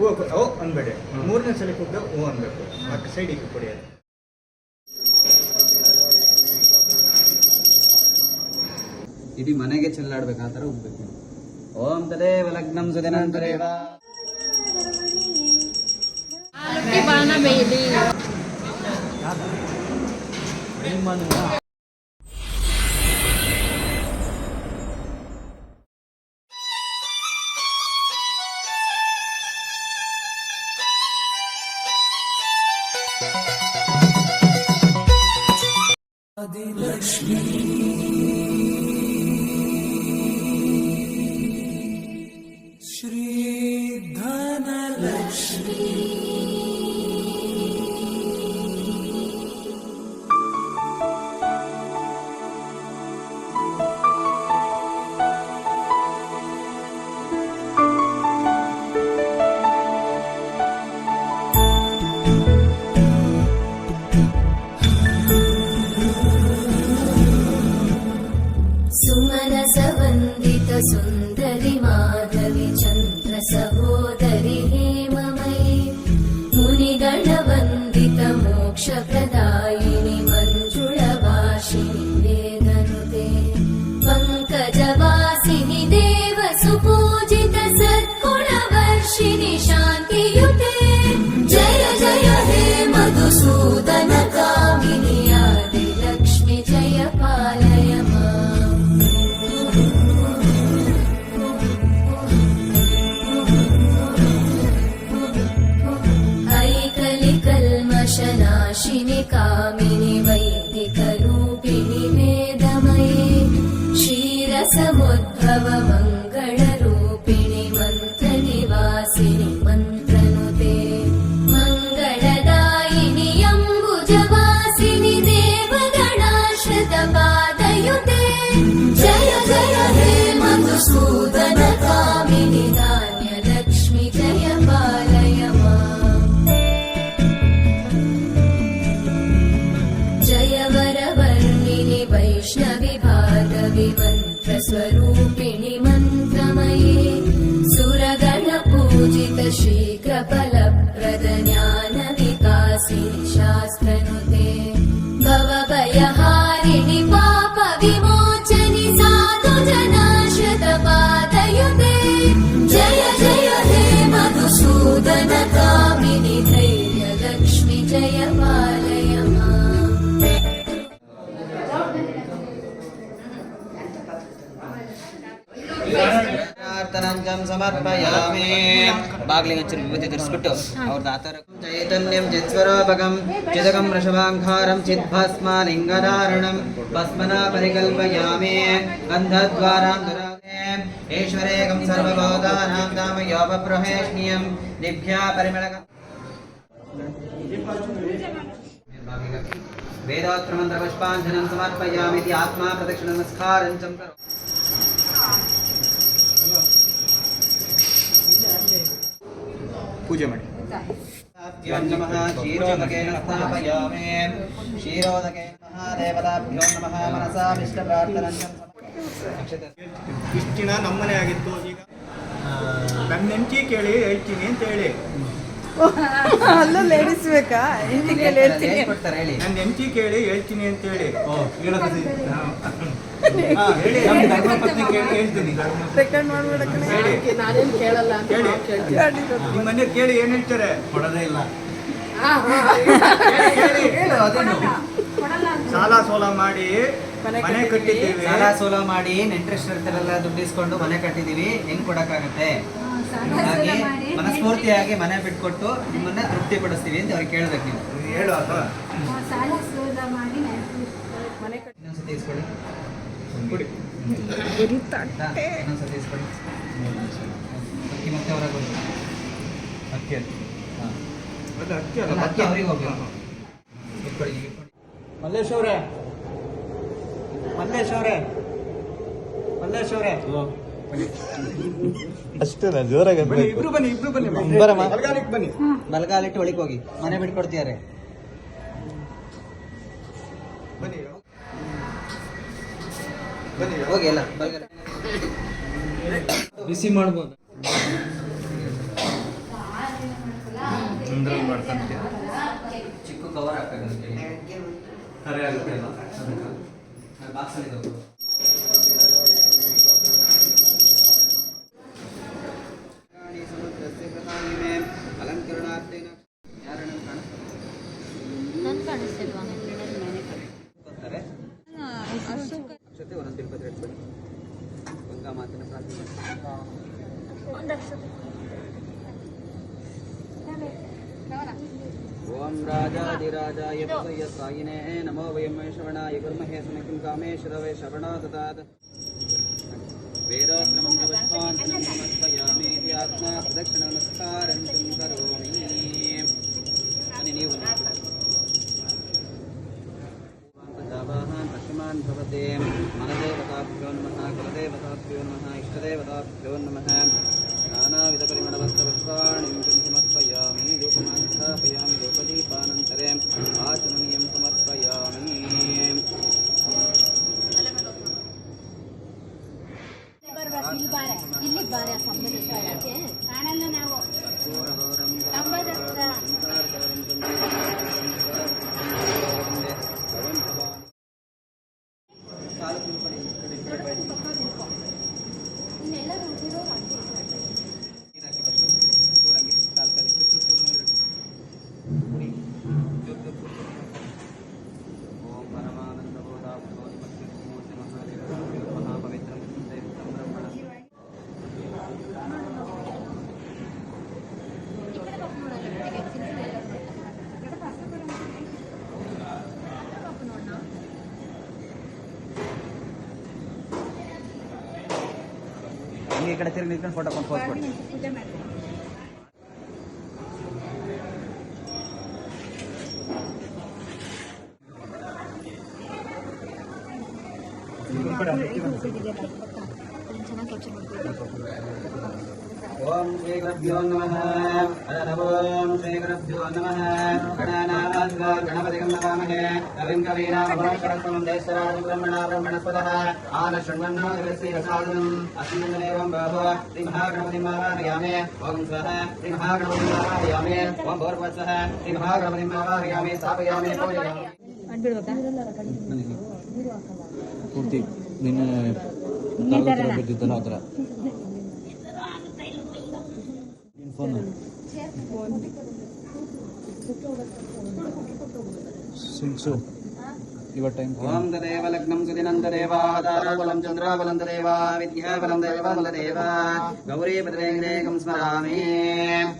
ಓ ಅನ್ಬೇಡಿ, ಮೂರನೇ ಸಲ ಕೂಗ ಓ ಅನ್ಬೇಕು. ಆ ಸೈಡಿಗೆ ಕೊಡಿ. ಅದು ಇಡೀ ಮನೆಗೆ ಚೆಲ್ಲಾಡ್ಬೇಕು, ಆ ಥರ ಹೋಗ್ಬೇಕು. ಓಂ ತದೇವ ಲಗ್ನಂ ಸುದಿನಾಂತರೇವ. ಬಾಣ ಬೇಲಿ ಆದಿಲಕ್ಷ್ಮೀ ಶ್ರೀ ಧನಲಕ್ಷ್ಮೀ सुमनसवन्दित सुन्दरि माधवि चन्द्र सहोदरि हेममयि मुनिगणवन्दित मोक्षप्रदायिनि मञ्जुळवासिनि वेदनुते पङ्कजवासिनि देव सुपूजित सद्गुणवर्षिणि शान्तियुते जय जय हे मधुसूदन कामिनि आदिलक्ष्मि जय पालय नाशिनि कामिनि वैदिकरूपिणि वेदमये क्षीरसमुद्भव मङ्गलरूपिणि मन्त्रनिवासिनि मन्त्रनुते मङ्गलदायिनि अम्बुजवासिनि देवगणाश्रितपादयुते जय जय हे मधुसूदन कामिनि धान्यलक्ष्मि जय पालय वैष्णवि भागवि मन्त्रस्वरूपिणि मन्त्रमये सुरगणपूजित शीघ्रफलप्रद ज्ञानविकासिनि शास्त्रनुते भवभयहारिणि पापविमोचनि साधुजनाश्रितपादयुते जय जय हे मधुसूदन कामिनि धैर्यलक्ष्मि जय पालय ಸಮರ್ಪಯಾಮಿ. ಬಾಗಿಲಿಗೆ ಹಚ್ಚಿ ವಿಭೂತಿ ತರಿಸ್ಬಿಟ್ಟು ಅವ್ರದ್ದು ಆತರ ಚೈತನ್ಯಂ ಚಿತ್ಸ್ವರೂಪಕಂ ಚಿದಕಂ ವೃಷಭಾಂಕಾರಂ ಚಿದ್ಭಸ್ಮ ಲಿಂಗಧಾರಣಂ ಭಸ್ಮನ ಪರಿಕಲ್ಪಯಾಮಿ ಗಂಧದ್ವಾರಾಂ ದುರಾದೆ ಈಶ್ವರೇಕಂ ಸರ್ವಭೂತಾನಾಂ ಧಾಮಯೋಪಬ್ರಹೇಷ್ಣಿಯಂ ದಿವ್ಯಾ ಪರಿಮಳಕ ವೇದೋತ್ರಮಂತ್ರ ಪುಷ್ಪಾಂಜನಂ ಸಮರ್ಪಯಾಮಿ ಇತಿ ಆತ್ಮ ಪ್ರದಕ್ಷಿಣ ನಮಸ್ಕಾರಂ ಚ ಕರೋ. ಪೂಜೆ ಮಾಡಿ. ನಮಃ ಕ್ಷೀರೋದಕೇನ ಸ್ಥಾಪಯಾಮಿ. ಕ್ಷೀರೋದಕೇನ ಮಹಾದೇವತಾಭ್ಯೋ ನಮಃ ಮನಸಾ ಇಷ್ಟ ಪ್ರಾರ್ಥನಂ. ಇಷ್ಟು ದಿನ ನಮ್ಮನೆ ಆಗಿತ್ತು, ಈಗ ನನ್ನ ಹೆಂಡತಿ ಕೇಳಿ ಹೇಳ್ತೀನಿ ಅಂತ ಹೇಳಿ. ಅಲ್ಲೂ ಲೇಡೀಸ್ ಬೇಕಾ? ಹೇಳ್ತೀನಿ ಕೊಡ್ತಾರೆ ಹೇಳಿ. ನನ್ನ ಹೆಂಡತಿ ಕೇಳಿ ಹೇಳ್ತೀನಿ ಅಂತ ಹೇಳಿ. ಹೇಳ್ತೀನಿ ರೆಕಾರ್ಡ್ ಮಾಡ್ಬೇಡ ಕಣೆ. ನಾನೇನು ಕೇಳಲ್ಲ ಅಂತ ಹೇಳಿ. ಕೇಳ್ತೀನಿ. ನಿಮ್ಮ ಮನೆ ಕೇಳಿ ಏನ್ ಹೇಳ್ತಾರೆ? ಕೊಡೋದೇ ಇಲ್ಲ. ಸಾಲ ಸೋಲ ಮಾಡಿ ಮನೆ ಕಟ್ಟಿದ್ದೀವಿ. ಸಾಲ ಸೋಲ ಮಾಡಿ ನೆಂಟರಿಷ್ಟರೆಲ್ಲ ದುಡ್ಡು ಇಸ್ಕೊಂಡು ಮನೆ ಕಟ್ಟಿದೀವಿ, ಹೆಂಗ್ ಕೊಡಕ್ಕಾಗತ್ತೆ? ಹಾಗಾಗಿ ಮನಸ್ಫೂರ್ತಿಯಾಗಿ ಮನೆ ಬಿಟ್ಕೊಟ್ಟು ನಿಮ್ಮನ್ನ ತೃಪ್ತಿ ಪಡಿಸ್ತೀವಿ ಅಂತ ಅವ್ರಿಗೆ ಕೇಳ್ಬೇಕು ನೀವು. ಹೇಳು ಅಥವಾ ಇನ್ನೊಂದ್ಸತಿ ಇಸ್ಕೊಳ್ಳಿ. ಕೊಡಿ. ಇನ್ನೊಂದ್ಸತಿ ಇಸ್ಕೊಳ್ಳಿ. ಅಕ್ಕಿ ಮತ್ತೆ ಹೊರಗೆ ಹೋಗಿ ಅಕ್ಕಿ ಹಾಂ ಅದು ಅಕ್ಕಿ ಅಲ್ಲ, ಅಕ್ಕಿ ಅವ್ರಿಗೆ ಹೋಗ್ಬೇಕು. ಇಟ್ಕೊಳ್ಳಿ ಈಗ ಇಟ್ಕೊಳ್ಳಿ. ಮಲ್ಲೇಶ್ ಅವರೇ, ಮಲ್ಲೇಶ್ ಅವರೇ, ಮಲ್ಲೇಶ್ ಅವರೇ ಅಷ್ಟೇ ಜೋರಾಗಿ ಬನ್ನಿ, ಇಬ್ರು ಬನ್ನಿ, ಇಬ್ರು ಬನ್ನಿ. ಬರಮ್ಮ. ಬಲಗಾಲಿಗೆ ಬನ್ನಿ. ಬಲಗಾಲಿಟ್ಟು ಒಳಗೆ ಹೋಗಿ ಮನೆ ಬಿಟ್ಕೊಡ್ತಿದ್ದಾರೆ. ಬನ್ನಿ ಬನ್ನಿ ಹೋಗಿ ಎಲ್ಲ ಬಲಗಾಲ ಬಿಸಿ ಮಾಡ್ಬೋದು. ಒಂದ್ರಲ್ಲಿ ಮಾಡ್ಕೊಂತೀಯ ಚಿಕ್ಕ ಕವರ್ ಹಾಕಬೇಕು ಸರಿ ಆಗುತ್ತೆ ಅಲ್ಲ ಬಾಕ್ಸಲ್ಲಿ ತಗೋ. ಅಲಂಕರಣಾರ್ಥೇನ ಯಾರನ್ನ ಕಾಣಿಸ್ತಾರೆ? ನನ್ ಕಾಣಿಸ್ತಿಲ್ವಾ? ಬರ್ತಾರೆ. ಅಕ್ಷತೆ ಒಂದೊಂದು ತಿರುಪತಿ ಇಟ್ಬಿಡಿ. ಗಂಗಾ ಮಾತಿನ ಪ್ರಾರ್ಥನೆ. ಓಂ ರಾಜಾಧಿರಾಜಾಯ ಸಾಯಿನೇ ನಮೋ ವಯಂ ಶ್ರವಣಾಯ ಗುರ್ಮಹೇ ಸಮಿತಿಂ ಕಾಮೇಶ್ವರವೇ ಶ್ರವಣ ದದಾತ್ ವೇದಾಶ್ರಮಂತವತ್ಪಾನ್ ನಮಸ್ಕಯಾಮೀತಿ ಆತ್ಮ ಪ್ರದಕ್ಷಿಣ ನಮಸ್ಕಾರಂತಂ ಕರೋಮಿ. ಬನ್ನಿ ನೀವು ಪಶ್ಚಿಮಾನ್ ಭವತೆ ಮನದೇವತಾಭ್ಯೋ ನಮಃ ಕುಲದೇವತಾಭ್ಯೋ ನಮಃ ಇಷ್ಟದೇವತಾಭ್ಯೋ ನಮಃ ನಾನಾವಿಧಪರಿಮಳವಸ್ತ್ರಪುಷ್ಪಾಣಿಂ ಸಮರ್ಪಯಾಮಿ ಧೂಪಮಾನ್ ಸ್ಥಾಪಯಾಮಿ ಧೂಪದೀಪಾನಂತರೇ ಆಚಮನೀಯಂ ಸಮರ್ಪಯಾಮಿ. ಇಲ್ಲಿ ಬಾರ ಕಾಣಲ್ಲ ನಾವು ಈ ಕಡೆ ತಿರುಗಿ ನಿಂತ್ಕೊಂಡು ಫೋಟೋ ಕೊಂಡು ಪೋಸ್ಟ್ ಕೊಡಿ. ಓಂ ಶ್ರೀ ಗುರುಭ್ಯೋ ನಮಃ. ಓಂ ಶ್ರೀ ಗುರುಭ್ಯೋ ನಮಃ. ಗಣನಾಥಾ ಗಣಪತಿಂ ನಮಾಮಹೇ ಕವಿಂ ಕವೀನಾಮಭಾಸ್ಕರಂ ದೇಶರಾಜಂ ಬ್ರಹ್ಮಣಸ್ಪದಃ ಆನ ಶೃಣ್ವನ್ನೋ ದಿವಸೀಯಸಾದನಂ ಅಸ್ಮಿನ್ನೇವಂ ಬಾಹು ಶ್ರೀ ಮಹಾಗಣಪತಿಂ ಆವಾಹಯಾಮಿ. ಓಂ ಸ್ವಃ ಶ್ರೀ ಮಹಾಗಣಪತಿಂ ಆವಾಹಯಾಮಿ. ಓಂ ಭೂರ್ಭುವಃ ಶ್ರೀ ಮಹಾಗಣಪತಿಂ ಆವಾಹಯಾಮಿ. ಸ್ಥಾಪಯಾಮಿ ಪೂಜಯಾಮಿ. ಪೂರ್ತಿ ನಿನ್ನೆ ಬಿದ್ದಿದ್ದಲ್ಲ ಆ ಥರ ಫೋನ್ ಸಿಂಗ್ಸು ಇವ ಟೈಮ್. ಓಂ ತದೇವ ಲಗ್ನಂ ಸುದಿನಂ ತದೇವ ಆಧಾರಬಲಂ ಚಂದ್ರಬಲಂ ತದೇವ ವಿದ್ಯಾಬಲಂ ತದೇವ ಬಲದೇವ ಗೌರಿ ಪದರೇಂಗೇಕಂ ಸ್ಮರಾಮಿ.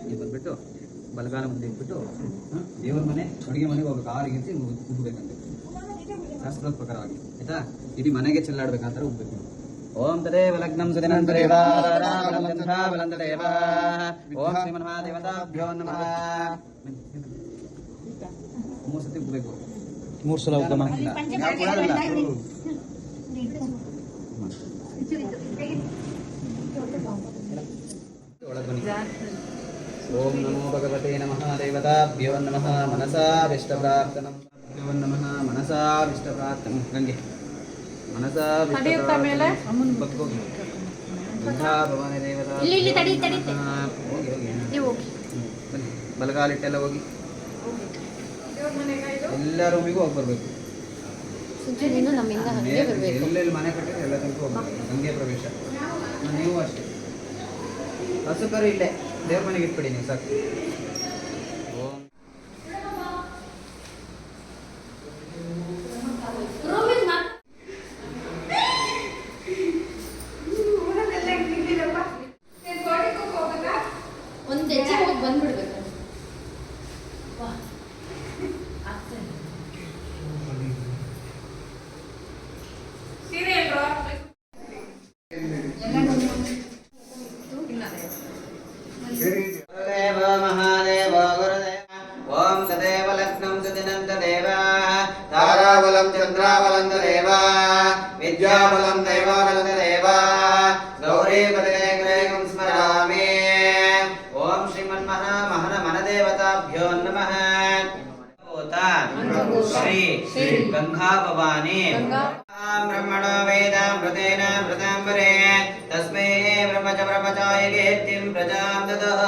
ಇದು ಬಂದ್ಬಿಟ್ಟು ಬಲಗಾಲ ಮುಂದೆ ಇಟ್ಬಿಟ್ಟು ದೇವರ ಮನೆ ಅಡುಗೆ ಮನೆಗೆ ಹೋಗ್ಬೇಕು. ಆರಿಗಿಂತ ಉಗ್ಬೇಕಂತೆ ಶಾಸ್ತ್ರದ ಪ್ರಕಾರವಾಗಿ, ಆಯ್ತಾ? ಇಡೀ ಮನೆಗೆ ಚೆಲ್ಲಾಡ್ಬೇಕು, ಆ ಥರ ಉಗ್ಬೇಕು. ಓಂ ತದೇವ ಲಗ್ನಂ ಸುದಿನಂ ತದೇವ ಆಧಾರಬಲಂ ಚಂದ್ರಬಲಂ ತದೇವ ಓಂ ಶ್ರೀಮನ್ಮಹಾದೇವತಾಭ್ಯೋ ನಮಃ. 3 ಸತಿ ಉಗ್ಬೇಕು. 3 ಸಲ ಉಗ್ಗಮ. ಒಳಗೆ ಬನ್ನಿ. ಓಂ ನಮೋ ಭಗವತೆ ನಮಃ ದೇವತಾಭ್ಯೋ ನಮಃ ಮನಸಾಭಿಷ್ಟ ಪ್ರಾರ್ಥನಂ. ನಮಃ ಮನಸಾಭಿಷ್ಟ ಪ್ರಾರ್ಥನಂ. ಗಂಗೆ ಮನಸಾಭಿಷ್ಟ ಮೇಲೆ ಬಗ್ಗೋಗಿ ಗಂಗಾ ಭವಾನಿ ದೇವತಾ. ಇಲ್ಲಿ ತಡಿ ಹೋಗಿ ನೀವು ಬನ್ನಿ. ಬಲಗಾಲಿಟ್ಟೆಲ್ಲ ಹೋಗಿ ಎಲ್ಲ ರೂಮಿಗೂ ಹೋಗಿ ಬರಬೇಕು. ನೀನು ನಮ್ಮಿಂದ ಹಂಗೆ ಬರಬೇಕು. ಎಲ್ಲೆಲ್ಲಿ ಮನೆ ಕಟ್ಟಿದ್ರೆ ಎಲ್ಲ ತನಕ ಹೋಗ್ಬೇಕು. ಗಂಗೆ ಪ್ರವೇಶ. ನೀವು ಅಷ್ಟೇ. ಹಸುಕರು ಇಲ್ಲೇ ದೇವ್ರ ಮನೆಗೆ ಇಟ್ಬಿಡಿ ನೀವು ಸಾಕು. ಓಂ ಒಂದು ಹೆಜ್ಜೆ ಹೋಗಿ ಬಂದ್ಬಿಡ್ಬೇಕು. ಗುರುದೇವ ಮಹಾದೇವ ಗುರುದೇವ. ಓಂ ತದೇವ ಲಗ್ನಂ ಸುದಿನಂ ತದೇವ ತಾರಾಬಲಂ ಚಂದ್ರಾಬಲಂ ತದೇವ ವಿದ್ಯಾಬಲಂ ದೈವಾಬಲಂ ತದೇವ ಗೌರಿ ಪದರೇಂಗೇಕಂ ಸ್ಮರಾಮಿ. ಓಂ ಶ್ರೀಮನ್ಮಹನ ಮನದೇವತಾಭ್ಯೋ ನಮಃ. ಶ್ರೀ ಗಂಗಾ ಭವಾನಿ ಬ್ರಹ್ಮಣೋ ವೇದಾಮೃತೇನ ಮೃತಾಂಬರೇ ತಸ್ಮೈ ಬ್ರಹ್ಮಚ ಬ್ರಹ್ಮಚಾಯ ಕೀರ್ತಿಂ ಪ್ರಜಾಂ ದದಃ.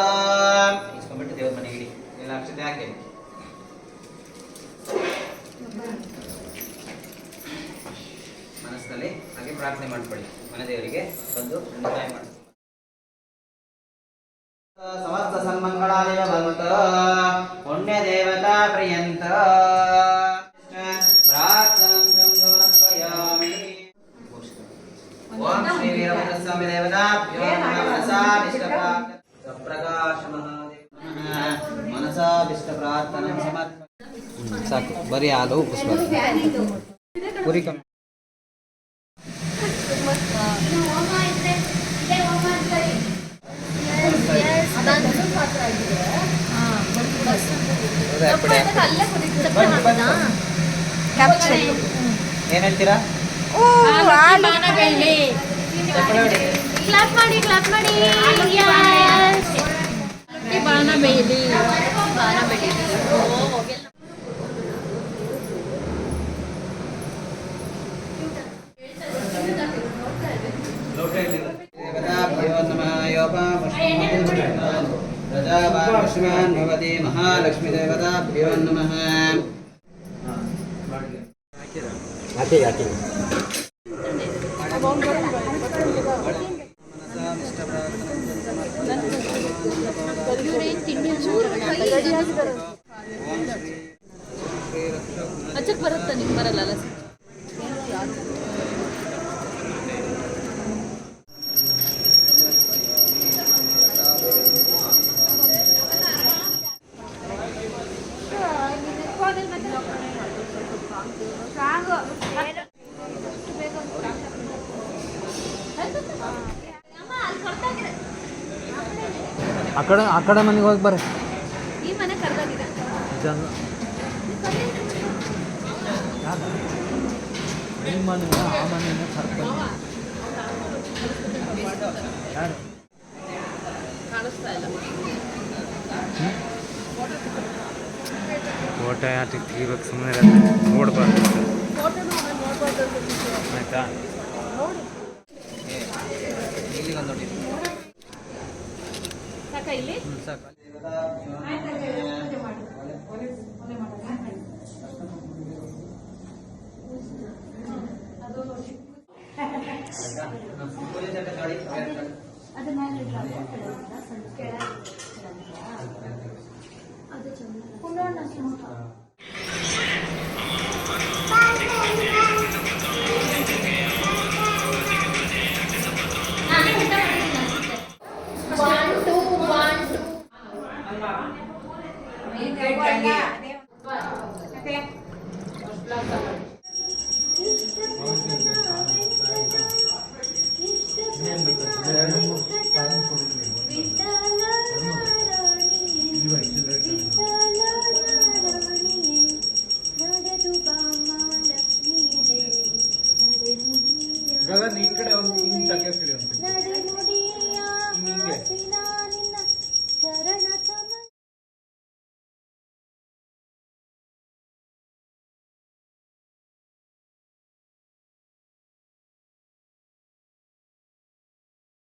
ಇಸ್ಕೊಂಡ್ಬಿಟ್ಟು ದೇವ್ರ ಮನೆಗೆ ಇಡಿ. ಎಲ್ಲ ಪ್ರಾರ್ಥನೆ ಮಾಡ್ಕೊಳ್ಳಿ. ಮನೆ ದೇವರಿಗೆ ಬಂದು ಖಂಡಿತ ಮಾಡಿ. ಸಮಸ್ತ ಸನ್ಮಂಗಳಾದಿವ ಭವಂತ ಪುಣ್ಯ ದೇವತಾ ಪ್ರಿಯಂತ ಪ್ರಾರ್ಥನಂ ಸಮರ್ಪಯಾಮಿ. ಓಂ ಶ್ರೀ ವೀರಭದ್ರ ಸ್ವಾಮಿ ದೇವತಾಭ್ಯೋ ನಮಃ. ಮನಸಾಭಿಷ್ಟಪ್ರಾರ್ಥನಂ ಸ್ವಪ್ರಕಾಶ ಮಹಾದೇವ ಮನಸಾಭಿಷ್ಟ ಪ್ರಾರ್ಥನಂ ಸಮರ್ಪಯಾಮಿ. ಸಾಕು, ಬರೀ ಹಾಲು ಪುಷ್ಪ ಪುರಿ ಕಮ್ಮಿ. ಏನ್ ಹೇಳ್ತೀರಾ? ಕ್ಲಾಪ್ ಮಾಡಿ ಕ್ಲಾಪ್ ಮಾಡಿ. ಬಾಣ ಬೇಲಿ ಬಾಣ ಬೇಲಿ. ದೇವತಾಭ್ಯೋ ನಮಃ. ಪ್ರಜಾವಾನ್ ಭವತಿ ಮಹಾಲಕ್ಷ್ಮೀ ದೇವತಾಭ್ಯೋ ನಮಃ. ಅಚ್ಚಕ್ ಬರುತ್ತಾ ನಿಮ್ಗೆ ಬರಲ್ಲ ಅಲ್ಲ? ಆ ಕಡೆ ಮನೆಗೆ ಹೋಗಿ ಬರ್ರಿ. ಈ ಮನೆ ಕರ್ದಾಗಿದೆ. ನಿಮ್ಮ ಮನೆ ಆ ಮನೆಯಿಂದ ಕರ್ಕೊಂಡು ಕಾಣಿಸ್ತಾ ಇಲ್ಲ. ಫೋಟೋ ಯಾಕೆ ತೆಗಿಬೇಕು, ಸುಮ್ಮನೆ ನೋಡ್ಬಾರ್ದು ಆಯ್ತಾ. ಇಲ್ಲಿಗೊಂದು ನೋಡಿ ಸಾಕ ಇಲ್ಲಿ ಸಾಕು. Bye.